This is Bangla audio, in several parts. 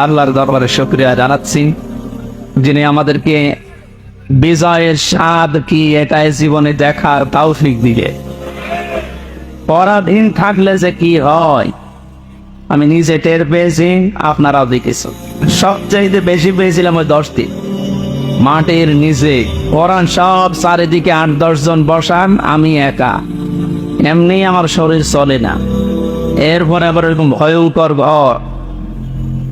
আল্লাহর দরবারে শুকরিয়া জানাচ্ছি, যিনি আমাদেরকে বিজয়ের স্বাদ কি এটাই জীবনে দেখার তৌফিক দিলে। পরাধীন থাকলে যে কি হয় আমি নিজে টের পেয়েছি, আপনারাও দেখেছেন। সবচাইতে বেশি পেয়েছিলাম ওই 10 দিন মাটির নিচে, কোরআন সব চারিদিকে 8-10 জন বসান, আমি একা, এমনি আমার শরীর চলে না। এরপরে আবার এরকম ভয়ঙ্কর ঘর,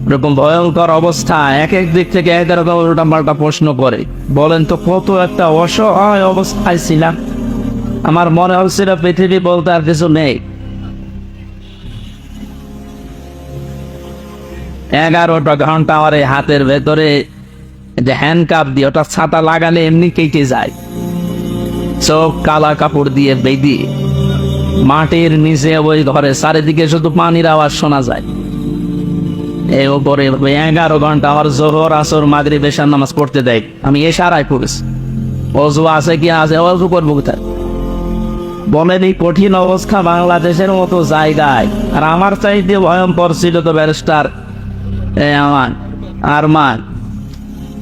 এরকম ভয়ঙ্কর অবস্থা, এক এক দিক থেকে এক রকম উল্টা পাল্টা প্রশ্ন করে। বলেন তো কত একটা অসহায় অবস্থায় ছিলাম। আমার মনে হচ্ছিল পৃথিবী বলতে আর কিছু নেই। 11টা ঘন্টা আমার এই হাতের ভেতরে যে হ্যান্ডকাপ দিয়ে, ওটা ছাতা লাগালে এমনি কেটে যায়। চোখ কালা কাপড় দিয়ে বেঁধে মাটির নিচে ওই ঘরে, চারিদিকে শুধু পানির আওয়াজ শোনা যায়। এই উপরে 11 ঘন্টা আমার জোহর আসর মাগরিব এশার নামাজ পড়তে দেয়। আমি এশারায় পড়েছি, অজু আছে কি আছে, অজু করবো কোথায়? বলেন এই কঠিন অবস্থা বাংলাদেশের মতো জায়গায়। আর আমার চাইতে ভয়ঙ্কর ছিল তো ব্যারিস্টার আরমান,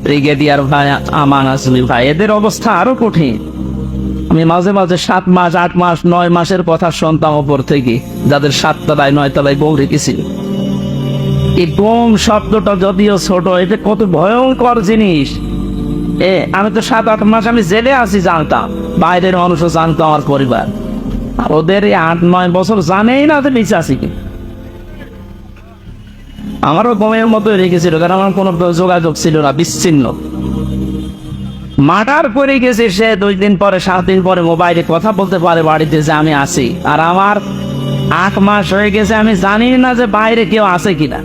ব্রিগেডিয়ার ভাই আমান আসমি ভাই, এদের অবস্থা আরো কঠিন। আমি মাঝে মাঝে 7 মাস 8 মাস 9 মাসের কথা শুনতাম ওপর থেকে, যাদের 7 তলায় 9 তলায় বউ রেখেছিল। এই বোম শব্দটা যদিও ছোট, এটা কত ভয়ঙ্কর জিনিস। আমি তো 7-8 মাস আমি জেলে আছি জানতাম, বাইরের মানুষও জানতো, আমার পরিবার। আর ওদের এই 8-9 বছর জানেই না যে বেঁচে আছি কি। আমারও বোমের মতো রেখেছিল, কারণ আমার কোনো যোগাযোগ ছিল না, বিচ্ছিন্ন। মার্ডার করে গেছে সে 2 দিন পরে 7 দিন পরে মোবাইলে কথা বলতে পারে বাড়িতে যে আমি আছি। আর আমার 8 মাস হয়ে গেছে, আমি জানি না যে বাইরে কেউ আছে কিনা।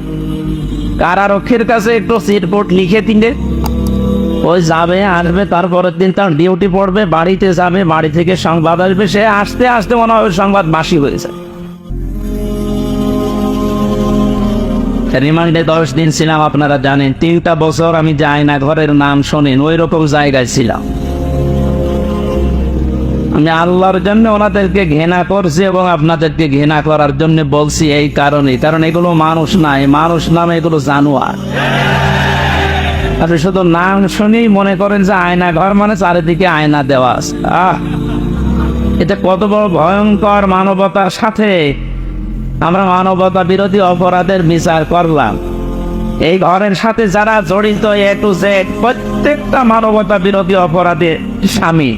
কারারক্ষীর কাছে একটু রিপোর্ট লিখে দিলে ওই যাবে আসবে, তারপরের দিন তার ডিউটি পড়বে, বাড়িতে যাবে, বাড়ি থেকে সংবাদ আসবে, সে আসতে আসতে মনে হয় সংবাদ বাসি হয়েছে। রিমান্ডে 10 দিন ছিলাম, আপনারা জানেন। 3টা বছর আমি যাই না, ঘরের নাম শোনেন, ওই রকম জায়গায় ছিলাম। আমি আল্লাহর জন্য ওনাদেরকে ঘৃণা করছি এবং আপনাদেরকে ঘৃণা করার জন্য বলছি এই কারণে, কারণ এগুলো মানুষ নাই, মানুষ নামে এগুলো জানোয়ার। আপনি শুধু নাম শুনেই মনে করেন যে আয়না ঘর মানে চারিদিকে আয়না দেওয়া আছে। এটা কত বড় ভয়ঙ্কর মানবতার সাথে আমরা মানবতা বিরোধী অপরাধের বিচার করলাম। এই ঘরের সাথে যারা জড়িত A to Z প্রত্যেকটা মানবতা বিরোধী অপরাধের স্বামী,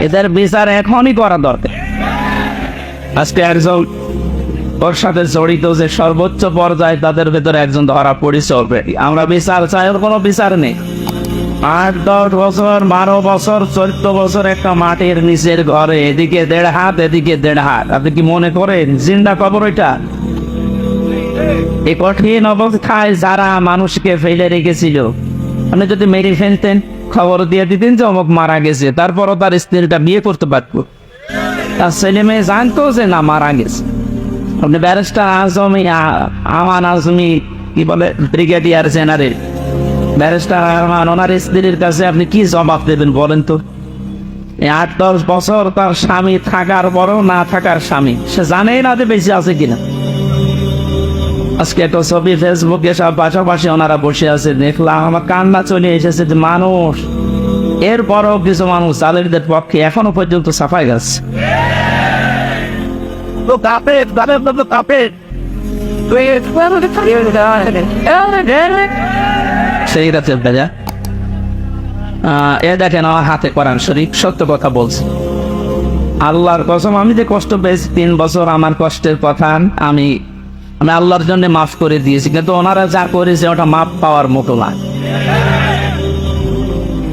এদের বিচার এখনই করা দরকার। আজকে একজন ওর সাথে জড়িত যে সর্বোচ্চ পর্যায়ে, তাদের ভেতরে একজন ধরা পড়েছে অলরেডি। আমরা বিচার চাই, ওর কোনো বিচার নেই। 8-10 বছর 12 বছর 14 বছর একটা মাটির নিচের ঘরে, এদিকে 1.5 হাত এদিকে 1.5 হাত। আপনি কি মনে করেন জিন্দা কবর ওইটা? এই কঠিন অবস্থায় যারা মানুষকে ফেলে রেখেছিল, আপনি যদি মেরে ফেলতেন, খবর দিয়ে দিতেন যে অমুক মারা গেছে, তারপরও তার স্ত্রীটা বিয়ে করতে পারত, তার ছেলে মেয়ে জানতো যে না মারা গেছে। আপনি ব্যারিস্টার আমান আজমি, কি বলে ব্রিগেডিয়ার জেনারেল ব্যারিস্টার আরমান, ওনার স্ত্রীর কাছে আপনি কি জবাব দেবেন বলেন তো? 8-10 বছর তার স্বামী থাকার পরও না থাকার স্বামী, সে জানেই না যে বেঁচে আছে কিনা। আজকে একটা ছবি ফেসবুকে সব পাশাপাশি ওনারা বসে আছে, দেখলাম, আমার কান্না চলে এসেছে যে মানুষ, এরপরও কিছু মানুষ জালেরদের পক্ষে এখনো পর্যন্ত সাফাই গাচ্ছে। তো কাপের সেই রাতে বেজা দেখেন আমার হাতে কোরআন শরীফ, সত্য কথা বলছি, আল্লাহর কসম। আমি যে কষ্ট পেয়েছি 3 বছর, আমার কষ্টের কথা আমি আল্লাহর জন্য মাফ করে দিয়েছি, কিন্তু ওনারা যা করেছে ওটা মাফ পাওয়ার মতো না।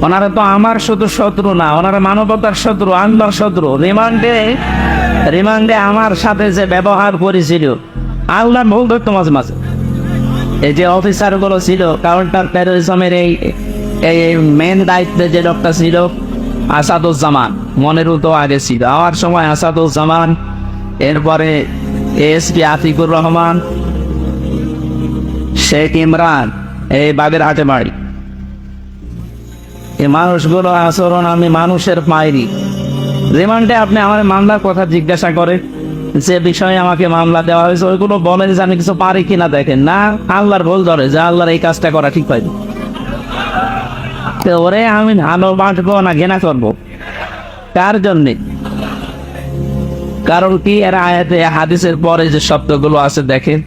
ওনারা তো আমার শুধু শত্রু না, ওনারা মানবতার শত্রু, আল্লাহর শত্রু। রিমান্ডে আমার সাথে যে ব্যবহার করেছিল, আল্লাহ ভুল ধরতো মাঝে মাঝে। এই যে অফিসার গুলো ছিল কাউন্টার টেরোরিজমের, এই মেন দায়িত্বে যে লোকটা ছিল আসাদুজ্জামান, মনেরও তো আগে ছিল আমার সময় আসাদুজ্জামান, এরপরে এসপি আতিকুর রহমান, শেখ ইমরান, এই বাগেরহাটে বাড়ি। এই মানুষগুলো আচরণ আমি মানুষের পাইনি। রিমান্ডে আপনি আমার মামলার কথা জিজ্ঞাসা করে, যে বিষয়ে আমাকে মামলা দেওয়া হয়েছে ওইগুলো বলেন যে আমি কিছু পারি কিনা দেখেন না, আল্লাহর ভুল ধরে যে আল্লাহর এই কাজটা করা ঠিক হয়নি। তো ওরে আমি ভালোবাসবো না ঘৃণা করবো কার জন্যে? কারণ কি, এর আয়াতে হাদিসের পরে যে শব্দগুলো আছে দেখেন,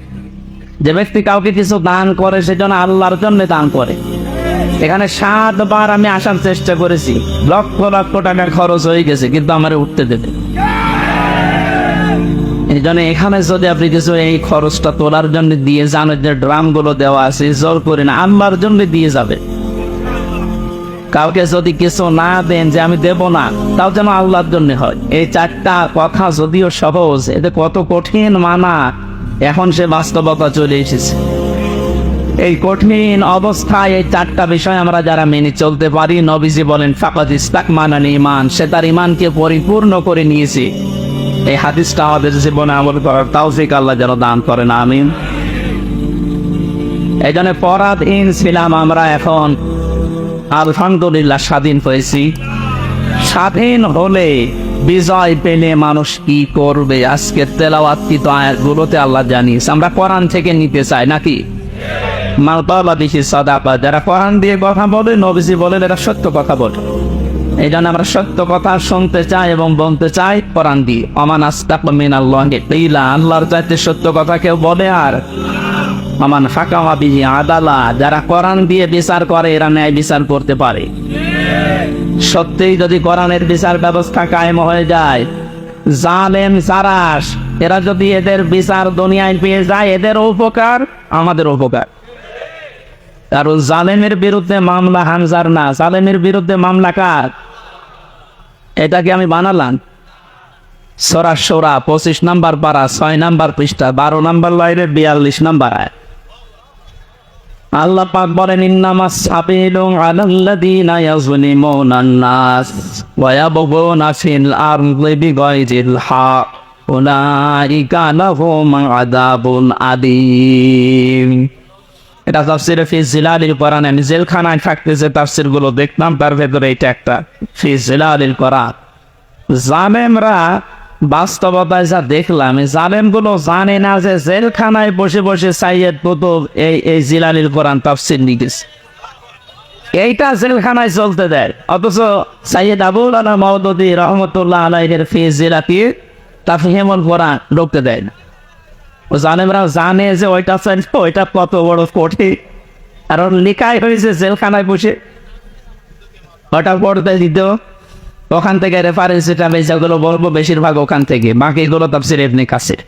যে ব্যক্তি কাউকে কিছু দান করে সেজন্য আল্লাহর জন্য দান করে। এখানে 7 বার আমি আসার চেষ্টা করেছি, লক্ষ লক্ষ টাকা খরচ হয়ে গেছে, কিন্তু আমার উঠতে দেবে। এই জন্য এখানে যদি আপনি কিছু এই খরচটা তোলার জন্য দিয়ে যান, যে ড্রাম গুলো দেওয়া আছে জোর করে না, আল্লাহর জন্য দিয়ে যাবে। কাউকে যদি কিছু না দেন যে আমি দেব না, তাও যেন আল্লাহর জন্য হয়। এই 4টা কথা যদিও সহজ, এতে কত কঠিন মানা, এখন সে বাস্তবতা চলে এসেছে। এই কঠিন অবস্থায় এই 4টা বিষয় আমরা যারা মেনে চলতে পারি, নবীজি বলেন ফাকাদ ইস্তাকমালাল ঈমান, সে তার ঈমানকে পরিপূর্ণ করে নিয়েছে। এই হাদিসটা আমাদের জীবনে আমল করার তৌফিক আল্লাহ যেন দান করেন, আমিন। এই জন্য পরাধীন ছিলাম আমরা, এখন আলহামদুলিল্লাহ স্বাধীন হয়েছি। স্বাধীন হলে বিজয় পেলে মানুষ কি করবে, আজকের তেলাওয়াতকৃত আয়াতগুলোতে আল্লাহ জানিয়েছে। আমরা কোরআন থেকে নিতে চাই নাকি? মালপালা বেশি সাদাকা, যারা কোরআন দিয়ে কথা বলে, নবীজি বলেন এরা সত্য কথা বলে। এই জন্য আমরা সত্য কথা শুনতে চাই এবং বলতে চাই কোরআন দিয়ে। আমান আস্তাক মিনাল্লাহি কিলা, আল্লাহর চাইতে সত্য কথা কেউ বলে? আর আমান হাকামা বিহি আদালা, যারা কোরআন দিয়ে বিচার করে এরা ন্যায় বিচার করতে পারে। সত্যিই যদি কোরআনের বিচার ব্যবস্থা কায়েম হয়ে যায়, জালেম সারাস এরা যদি এদের বিচার দুনিয়ায় পেয়ে যায়, এদের উপকার আমাদের উপকার। কারণ জালেমের বিরুদ্ধে মামলা হামজার না, জালেমের বিরুদ্ধে মামলা কার? এটাকে আমি বানালাম। সূরা শূরা 25 নম্বর পারা 6 নম্বর পৃষ্ঠা 12 নম্বর লাইনের 42 নম্বর আয়াত। আল্লাহ পাক বলেন ইন্নামাস সাবিলু আলাল্লাযীনা ইয়াযলিমুনান নাস ওয়া ইয়াবগুনা ফিল আরদি বিগাইরিল হক উলাইকা লাহুম আযাবুন আলীম। এটা তাফসীরে ফি জিলালিল কোরআন। আমি জেলখানায় থাকতে যে তাফসীরগুলো দেখলাম তার ভেতরে এটা একটা, ফি জিলালিল কোরআন। জালেমরা বাস্তবতায় যা দেখলাম, এই জালেমগুলো জানে না যে জেলখানায় বসে বসে সাইয়েদ কুতুব এই জিলালিল কোরআন তাফসীর লিখেছে। এইটা জেলখানায় চলতে দেয়, অথচ সাইয়েদ আবুল আলা মাওদুদী রহমতুল্লাহ আলাইহির ফি জিলাতি তাফহিমুল কোরআন ঢুকতে দেয় না। ও জালেমরা জানে যে ওইটা কত বড় কঠিন, কারণ লেখাই হয়েছে জেলখানায় বসে। ওটা পড়তে দিত, ওখান থেকে রেফারেন্স যেটা যেগুলো বলবো বেশিরভাগ ওখান থেকে, বাকিগুলো তাফসীর ইবনে কাসির।